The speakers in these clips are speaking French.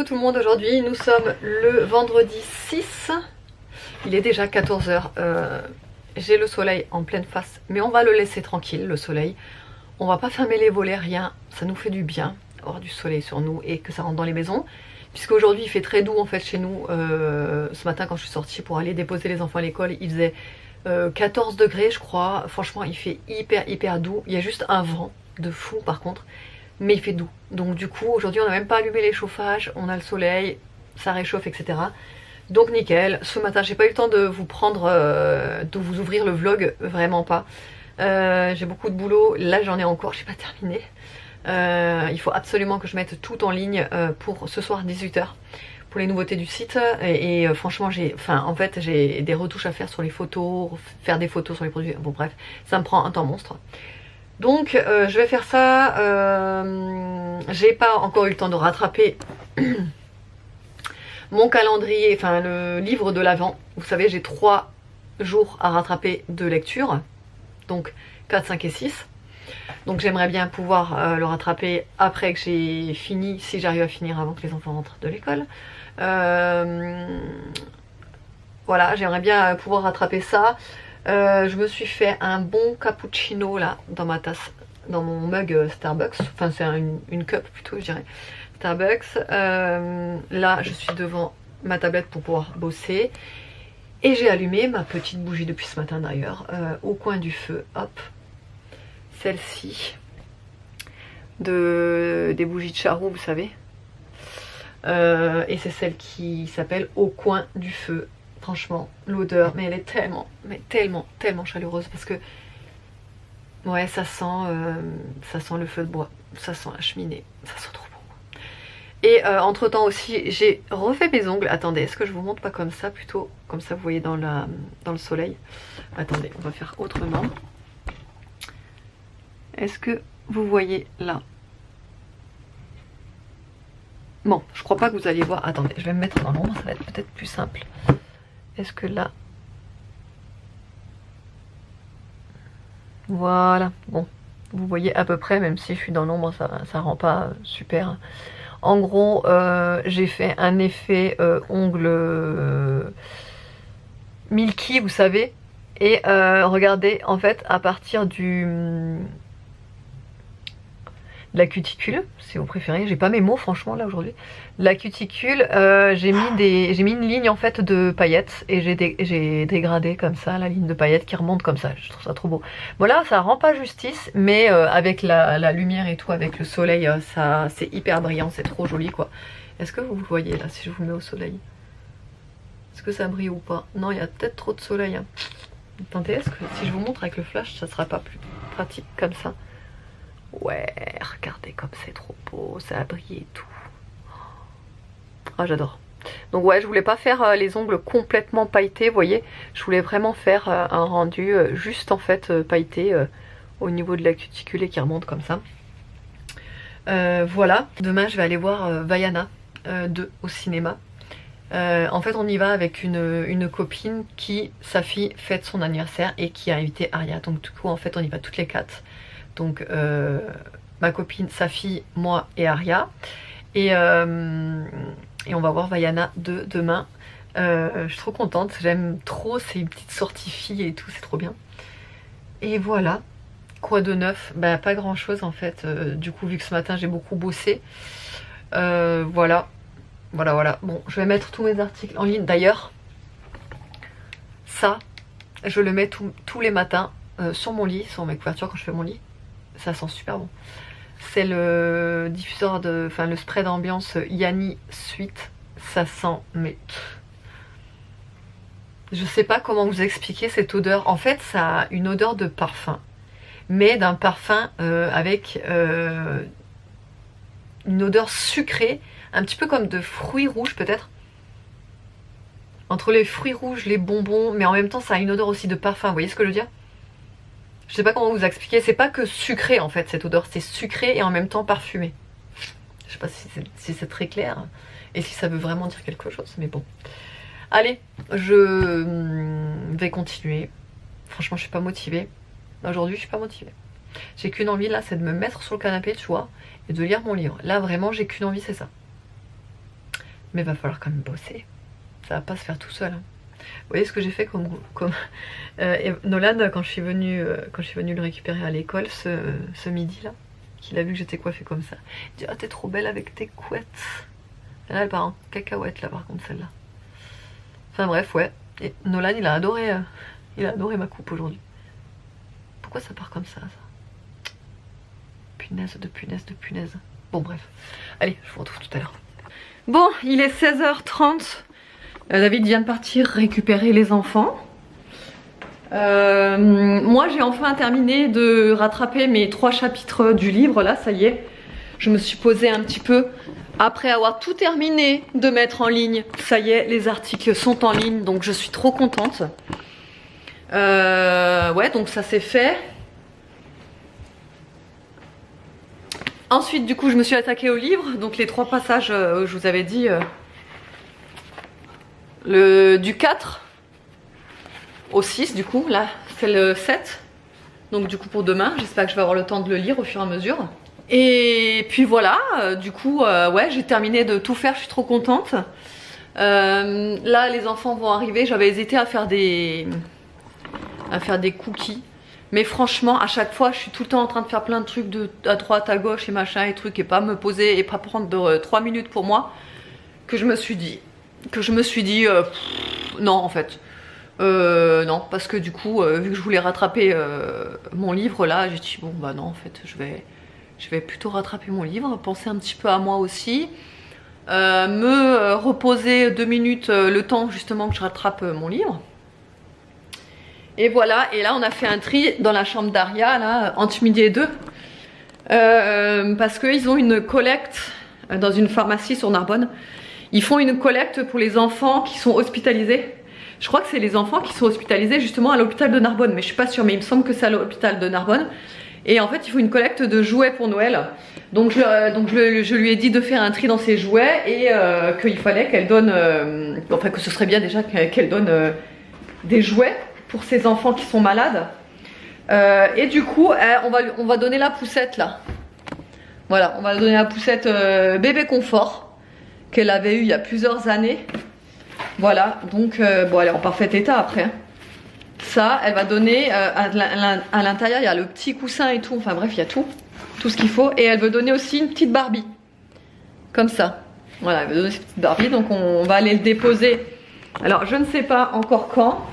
tout le monde, aujourd'hui nous sommes le vendredi 6, il est déjà 14 h, j'ai le soleil en pleine face, mais on va le laisser tranquille le soleil, on va pas fermer les volets, rien, ça nous fait du bien avoir du soleil sur nous et que ça rentre dans les maisons, puisque aujourd'hui il fait très doux en fait chez nous. Ce matin quand je suis sortie pour aller déposer les enfants à l'école, il faisait 14 degrés je crois, franchement il fait hyper doux, il y a juste un vent de fou par contre, mais il fait doux. Donc du coup aujourd'hui on n'a même pas allumé les chauffages, on a le soleil, ça réchauffe etc. Donc nickel. Ce matin j'ai pas eu le temps de vous prendre, de vous ouvrir le vlog, vraiment pas. J'ai beaucoup de boulot, là j'en ai encore, j'ai pas terminé. Il faut absolument que je mette tout en ligne pour ce soir 18 h pour les nouveautés du site et franchement j'ai des retouches à faire sur les photos, faire des photos sur les produits, bon bref, ça me prend un temps monstre. Donc je vais faire ça, j'ai pas encore eu le temps de rattraper mon calendrier, enfin le livre de l'Avent. Vous savez j'ai 3 jours à rattraper de lecture, donc 4, 5 et 6. Donc j'aimerais bien pouvoir le rattraper après que j'ai fini, si j'arrive à finir avant que les enfants rentrent de l'école. Voilà, j'aimerais bien pouvoir rattraper ça. Je me suis fait un bon cappuccino là dans ma tasse, dans mon mug Starbucks, enfin c'est une cup plutôt je dirais, Starbucks. Là je suis devant ma tablette pour pouvoir bosser et j'ai allumé ma petite bougie depuis ce matin d'ailleurs, au coin du feu, hop, celle-ci, des bougies de charroux vous savez, et c'est celle qui s'appelle Au coin du feu. Franchement, l'odeur, mais elle est tellement chaleureuse parce que ouais, ça sent le feu de bois, ça sent la cheminée, ça sent trop bon. Et entre temps aussi, j'ai refait mes ongles. Attendez, est-ce que je vous montre pas comme ça, plutôt comme ça vous voyez dans le soleil. Attendez, on va faire autrement. Est-ce que vous voyez là? Bon, je crois pas que vous alliez voir. Attendez, je vais me mettre dans l'ombre, ça va être peut-être plus simple. Est-ce que là... Voilà, bon, vous voyez à peu près, même si je suis dans l'ombre, ça rend pas super. En gros, j'ai fait un effet ongle milky, vous savez, et regardez, en fait, à partir de la cuticule, si vous préférez, j'ai pas mes mots franchement là aujourd'hui, la cuticule, j'ai mis une ligne en fait de paillettes et j'ai dégradé comme ça la ligne de paillettes qui remonte comme ça, je trouve ça trop beau. Voilà, ça rend pas justice, mais avec la lumière et tout, avec le soleil, ça c'est hyper brillant, c'est trop joli quoi. Est-ce que vous le voyez là, si je vous mets au soleil? Est-ce que ça brille ou pas? Non, il y a peut-être trop de soleil, hein. Attendez, est-ce que si je vous montre avec le flash, ça sera pas plus pratique comme ça? Ouais, regardez comme c'est trop beau, ça a brillé et tout. Ah, j'adore. Donc ouais, je voulais pas faire les ongles complètement pailletés, vous voyez. Je voulais vraiment faire un rendu juste en fait pailleté au niveau de la cuticule et qui remonte comme ça. Voilà, demain je vais aller voir Vaiana 2 au cinéma. En fait on y va avec une copine qui, sa fille fête son anniversaire et qui a invité Aria. Donc du coup en fait on y va toutes les 4. Donc ma copine, sa fille, moi et Aria. Et on va voir Vaiana 2 demain. Je suis trop contente, j'aime trop, c'est une petite sortie fille et tout, c'est trop bien. Et voilà, quoi de neuf? Bah pas grand chose en fait, du coup vu que ce matin j'ai beaucoup bossé. Voilà. Bon, je vais mettre tous mes articles en ligne. D'ailleurs, ça, je le mets tous les matins sur mon lit, sur mes couvertures quand je fais mon lit. Ça sent super bon. C'est le diffuseur le spray d'ambiance Yanni Sweet. Ça sent, mais je sais pas comment vous expliquer cette odeur. En fait, ça a une odeur de parfum, mais d'un parfum avec une odeur sucrée, un petit peu comme de fruits rouges peut-être. Entre les fruits rouges, les bonbons, mais en même temps ça a une odeur aussi de parfum. Vous voyez ce que je veux dire? Je sais pas comment vous expliquer, c'est pas que sucré en fait cette odeur, c'est sucré et en même temps parfumé. Je sais pas si c'est très clair et si ça veut vraiment dire quelque chose, mais bon. Allez, je vais continuer. Franchement, je suis pas motivée. Aujourd'hui, je suis pas motivée. J'ai qu'une envie là, c'est de me mettre sur le canapé, tu vois, et de lire mon livre. Là, vraiment, j'ai qu'une envie, c'est ça. Mais va falloir quand même bosser. Ça va pas se faire tout seul. Hein. Vous voyez ce que j'ai fait comme Nolan quand je suis venue le récupérer à l'école ce midi là, qu'il a vu que j'étais coiffée comme ça. Il dit ah t'es trop belle avec tes couettes. Et là elle part en cacahuète là par contre celle-là. Enfin bref ouais. Et Nolan il a adoré ma coupe aujourd'hui. Pourquoi ça part comme ça? Punaise de punaise de punaise. Bon bref. Allez je vous retrouve tout à l'heure. Bon il est 16h30. David vient de partir récupérer les enfants. Moi j'ai enfin terminé de rattraper mes 3 chapitres du livre là, ça y est. Je me suis posée un petit peu après avoir tout terminé de mettre en ligne. Ça y est, les articles sont en ligne donc je suis trop contente. Ouais donc ça c'est fait. Ensuite du coup je me suis attaquée au livre. Donc les 3 passages je vous avais dit... du 4 au 6 du coup, là c'est le 7. Donc du coup pour demain, j'espère que je vais avoir le temps de le lire au fur et à mesure. Et puis voilà, du coup ouais j'ai terminé de tout faire, je suis trop contente. Là les enfants vont arriver, j'avais hésité à faire des cookies. Mais franchement à chaque fois je suis tout le temps en train de faire plein de trucs à droite, à gauche et machin et trucs. Et pas me poser et pas prendre 3 minutes pour moi. Que je me suis dit non en fait non parce que du coup vu que je voulais rattraper mon livre là j'ai dit bon bah non en fait je vais plutôt rattraper mon livre, penser un petit peu à moi aussi, me reposer 2 minutes le temps justement que je rattrape mon livre. Et voilà, et là on a fait un tri dans la chambre d'Aria là entre midi et 2 parce qu'ils ont une collecte dans une pharmacie sur Narbonne. Ils font une collecte pour les enfants qui sont hospitalisés. Je crois que c'est les enfants qui sont hospitalisés justement à l'hôpital de Narbonne, mais je suis pas sûre, mais il me semble que c'est à l'hôpital de Narbonne. Et en fait, il faut une collecte de jouets pour Noël. Donc je lui ai dit de faire un tri dans ses jouets et qu'il fallait qu'elle donne, enfin que ce serait bien déjà qu'elle donne des jouets pour ses enfants qui sont malades. Et du coup, on va donner la poussette là. Voilà, on va donner la poussette bébé confort qu'elle avait eu il y a plusieurs années. Voilà, donc bon elle est en parfait état après. Hein. Ça, elle va donner à l'intérieur, il y a le petit coussin et tout, enfin bref, il y a tout ce qu'il faut. Et elle veut donner aussi une petite Barbie. Comme ça. Voilà, elle veut donner cette petite Barbie, donc on va aller le déposer. Alors je ne sais pas encore quand.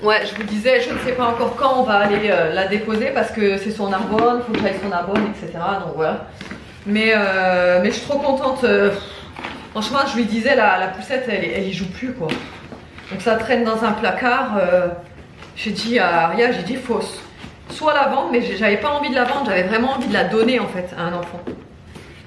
Ouais, je vous disais, je ne sais pas encore quand on va aller la déposer parce que c'est sur Narbonne, il faut que j'aille sur Narbonne, etc. Donc voilà. Mais je suis trop contente. Franchement, je lui disais, la poussette, elle y joue plus quoi. Donc ça traîne dans un placard. J'ai dit à Aria, j'ai dit faut soit la vendre, mais j'avais pas envie de la vendre, j'avais vraiment envie de la donner en fait à un enfant.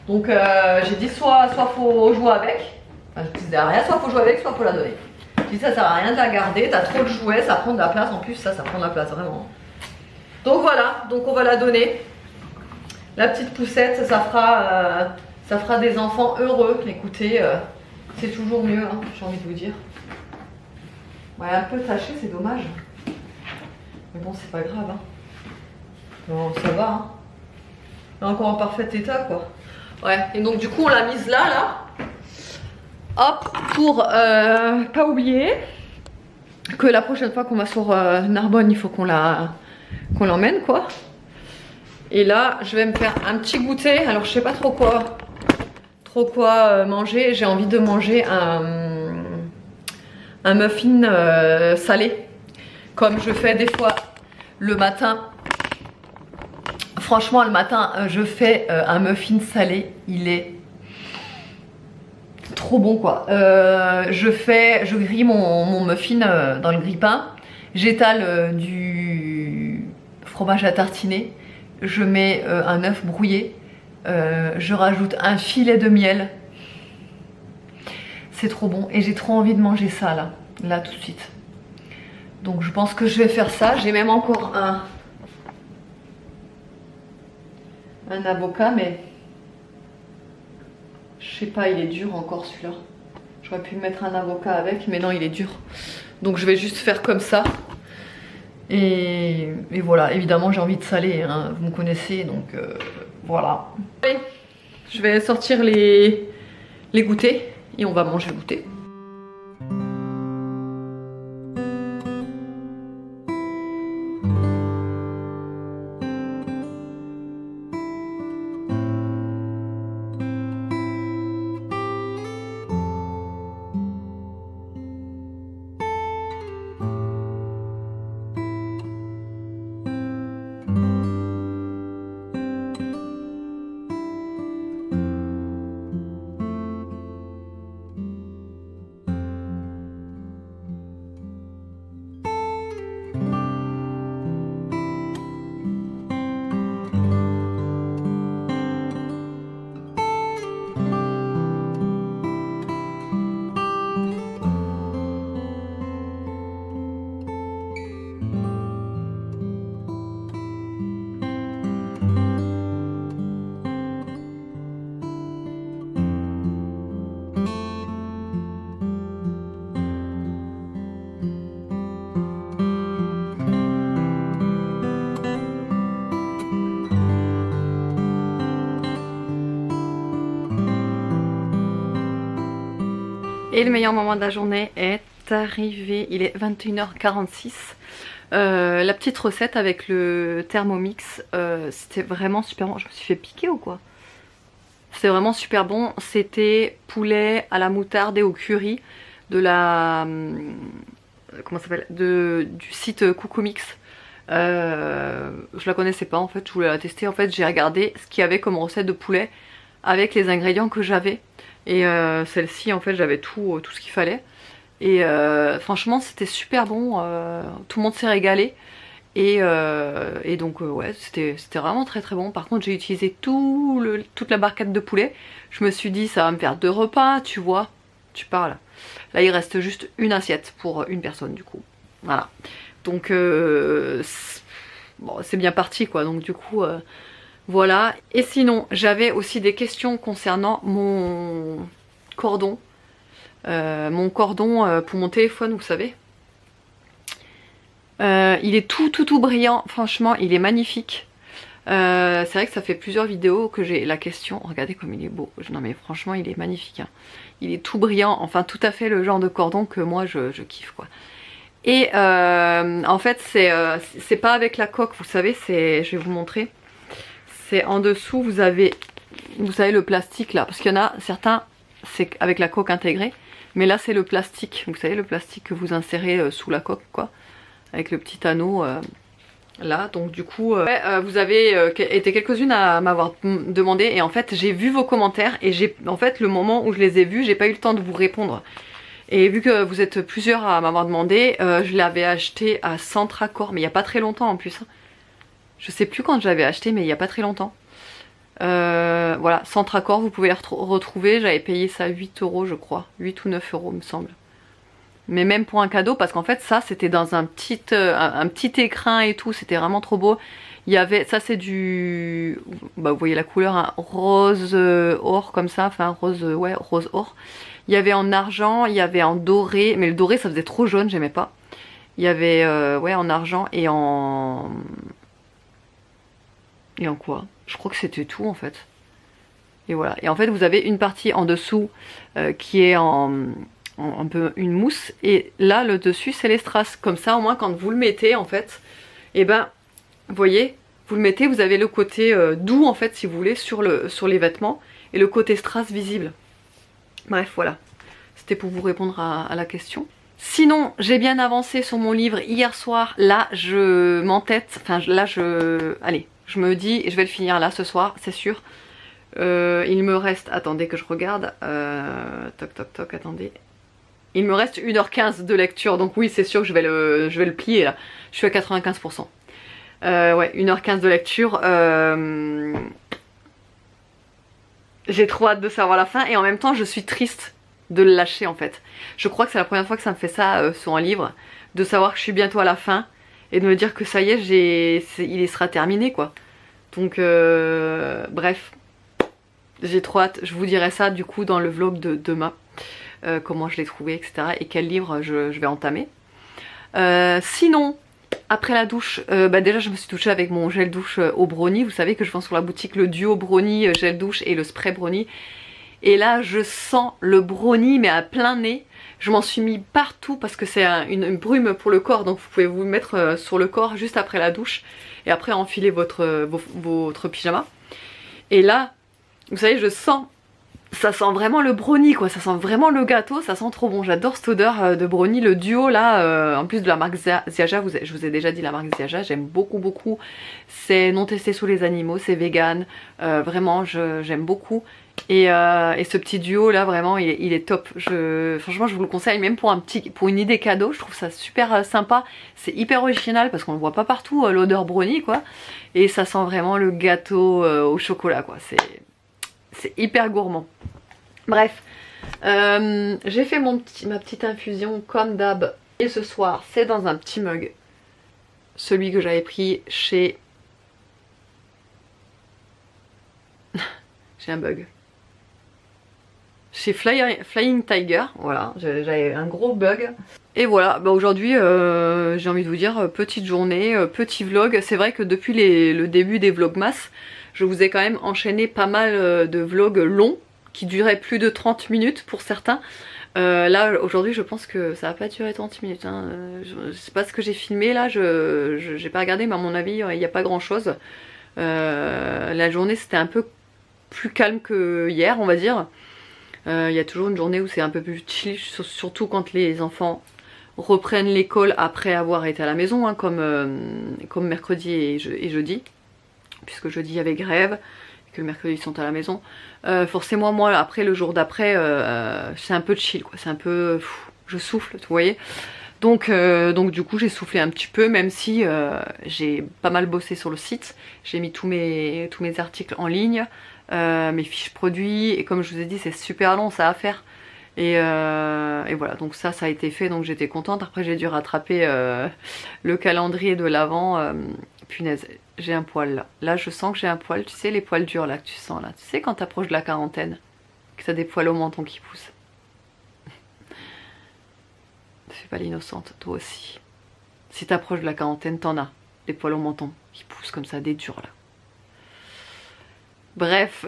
Donc j'ai dit soit faut jouer avec. Enfin, je disais à Aria, soit faut jouer avec, soit faut la donner. J'ai dit ça sert à rien de la garder, t'as trop de jouets, ça prend de la place. En plus ça prend de la place vraiment. Donc voilà, donc on va la donner. La petite poussette, ça fera des enfants heureux. Écoutez, c'est toujours mieux, hein, j'ai envie de vous dire. Ouais, un peu taché, c'est dommage. Mais bon, c'est pas grave. Hein. Non, ça va. Hein. Encore en parfait état, quoi. Ouais, et donc du coup, on l'a mise là. Hop, pour pas oublier que la prochaine fois qu'on va sur Narbonne, il faut qu'on l'emmène, quoi. Et là, je vais me faire un petit goûter. Alors, je sais pas trop quoi manger. J'ai envie de manger un muffin salé. Comme je fais des fois le matin. Franchement, le matin, je fais un muffin salé. Il est trop bon, quoi. Je grille mon muffin dans le grille-pain. J'étale du fromage à tartiner. Je mets un œuf brouillé, je rajoute un filet de miel. C'est trop bon et j'ai trop envie de manger ça là tout de suite. Donc je pense que je vais faire ça. J'ai même encore un avocat, mais je sais pas, il est dur encore celui-là. J'aurais pu mettre un avocat avec, mais non, il est dur. Donc je vais juste faire comme ça. Et voilà, évidemment j'ai envie de saler, hein, vous me connaissez, donc voilà. Allez, je vais sortir les les goûters et on va manger le goûter. Et le meilleur moment de la journée est arrivé, il est 21h46. La petite recette avec le Thermomix, c'était vraiment super bon. Je me suis fait piquer ou quoi? C'était vraiment super bon. C'était poulet à la moutarde et au curry de la... comment ça s'appelle? Du site Coucou Mix. Je la connaissais pas en fait, je voulais la tester. En fait, j'ai regardé ce qu'il y avait comme recette de poulet avec les ingrédients que j'avais. Et celle-ci, en fait, j'avais tout ce qu'il fallait. Et franchement, c'était super bon. Tout le monde s'est régalé. Et donc, ouais, c'était vraiment très très bon. Par contre, j'ai utilisé toute la barquette de poulet. Je me suis dit, ça va me faire 2 repas, tu vois. Tu parles. Là, il reste juste une assiette pour une personne, du coup. Voilà. Donc, bon, c'est bien parti, quoi. Donc, du coup... voilà, et sinon j'avais aussi des questions concernant mon cordon pour mon téléphone, vous savez. Il est tout brillant, franchement il est magnifique. C'est vrai que ça fait plusieurs vidéos que j'ai la question, regardez comme il est beau, non mais franchement il est magnifique, hein. Il est tout brillant, enfin tout à fait le genre de cordon que moi je kiffe quoi. Et en fait c'est pas avec la coque, vous savez, je vais vous montrer. C'est en dessous, vous savez le plastique là, parce qu'il y en a certains, c'est avec la coque intégrée, mais là c'est le plastique, vous savez le plastique que vous insérez sous la coque quoi, avec le petit anneau là, donc du coup, vous avez été quelques-unes à m'avoir demandé, et en fait j'ai vu vos commentaires, et en fait le moment où je les ai vus, j'ai pas eu le temps de vous répondre. Et vu que vous êtes plusieurs à m'avoir demandé, je l'avais acheté à Centracor, mais il n'y a pas très longtemps en plus. Je sais plus quand je l'avais acheté, mais il n'y a pas très longtemps. Voilà, Centracor, vous pouvez les retrouver. J'avais payé ça 8 € je crois. 8 ou 9 € me semble. Mais même pour un cadeau, parce qu'en fait ça c'était dans un petit écrin et tout. C'était vraiment trop beau. Il y avait, ça c'est du... Bah, vous voyez la couleur, hein, rose or comme ça. Enfin rose, ouais, rose or. Il y avait en argent, il y avait en doré. Mais le doré ça faisait trop jaune, j'aimais pas. Il y avait ouais, en argent et en... Et en quoi? Je crois que c'était tout en fait. Et voilà. Et en fait vous avez une partie en dessous qui est un peu une mousse. Et là le dessus c'est les strass. Comme ça au moins quand vous le mettez en fait, et ben vous voyez, vous le mettez, vous avez le côté doux en fait si vous voulez sur les vêtements. Et le côté strass visible. Bref voilà. C'était pour vous répondre à la question. Sinon, j'ai bien avancé sur mon livre hier soir. Là, je m'entête. Enfin, là, allez, je me dis, je vais le finir là ce soir, c'est sûr. Il me reste... Attendez que je regarde. Toc, attendez. Il me reste 1h15 de lecture. Donc oui, c'est sûr que je vais le plier là. Je suis à 95%. Ouais, 1h15 de lecture. J'ai trop hâte de savoir la fin. Et en même temps, je suis triste de le lâcher en fait. Je crois que c'est la première fois que ça me fait ça sur un livre, de savoir que je suis bientôt à la fin et de me dire que ça y est, il sera terminé quoi. Donc bref, j'ai trop hâte. Je vous dirai ça du coup dans le vlog de demain, comment je l'ai trouvé, etc. et quel livre je vais entamer. Sinon, après la douche, bah déjà je me suis douchée avec mon gel douche au brownie. Vous savez que je vends sur la boutique le duo brownie gel douche et le spray brownie. Et là je sens le brownie mais à plein nez. Je m'en suis mis partout parce que c'est une brume pour le corps, donc vous pouvez vous mettre sur le corps juste après la douche et après enfiler votre pyjama. Et là, vous savez, je sens, ça sent vraiment le brownie quoi, ça sent vraiment le gâteau, ça sent trop bon. J'adore cette odeur de brownie, le duo là, en plus de la marque Ziaja, je vous ai déjà dit la marque Ziaja, j'aime beaucoup beaucoup. C'est non testé sur les animaux, c'est vegan, vraiment j'aime beaucoup. Et ce petit duo là vraiment il est top. Franchement je vous le conseille même pour une idée cadeau, je trouve ça super sympa. C'est hyper original parce qu'on le voit pas partout l'odeur brownie quoi. Et ça sent vraiment le gâteau au chocolat quoi. C'est hyper gourmand. Bref, j'ai fait ma petite infusion comme d'hab. Et ce soir c'est dans un petit mug. Celui que j'avais pris chez... J'ai un bug. Chez Flying Tiger, voilà, j'avais un gros bug. Et voilà, bah aujourd'hui j'ai envie de vous dire, petite journée, petit vlog. C'est vrai que depuis le début des vlogmas, je vous ai quand même enchaîné pas mal de vlogs longs, qui duraient plus de 30 minutes pour certains. Là aujourd'hui je pense que ça va pas durer 30 minutes, hein. Je sais pas ce que j'ai filmé là, j'ai pas regardé mais à mon avis il n'y a pas grand chose. La journée c'était un peu plus calme que hier on va dire. Il y a toujours une journée où c'est un peu plus chill, surtout quand les enfants reprennent l'école après avoir été à la maison, hein, comme mercredi et jeudi, puisque jeudi il y avait grève, et que le mercredi ils sont à la maison. Forcément moi après le jour d'après c'est un peu chill quoi, c'est un peu... je souffle, vous voyez. Donc du coup j'ai soufflé un petit peu, même si j'ai pas mal bossé sur le site, j'ai mis tous mes articles en ligne. Mes fiches produits, et comme je vous ai dit c'est super long ça à faire, et voilà donc ça a été fait, donc j'étais contente. Après j'ai dû rattraper le calendrier de l'avant. Punaise, j'ai un poil là je sens que j'ai un poil, tu sais les poils durs là que tu sens là, tu sais quand t'approches de la quarantaine que t'as des poils au menton qui poussent. Fais pas l'innocente, toi aussi si t'approches de la quarantaine t'en as des poils au menton qui poussent comme ça, des durs là. Bref,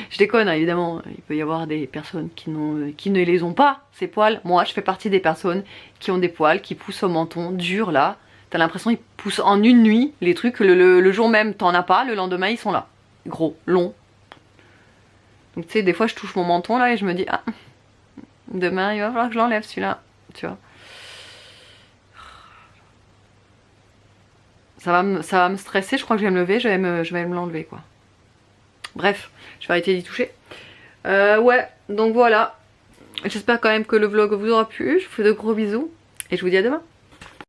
je déconne hein, évidemment, il peut y avoir des personnes qui ne les ont pas, ces poils. Moi je fais partie des personnes qui ont des poils qui poussent au menton, durs là. T'as l'impression qu'ils poussent en une nuit, les trucs, le jour même t'en as pas, le lendemain ils sont là. Gros, longs. Donc tu sais, des fois je touche mon menton là et je me dis, ah, demain il va falloir que je l'enlève celui-là, tu vois. Ça va me stresser, je crois que je vais me lever, je vais me l'enlever quoi. Bref, je vais arrêter d'y toucher. Ouais, donc voilà. J'espère quand même que le vlog vous aura plu. Je vous fais de gros bisous et je vous dis à demain.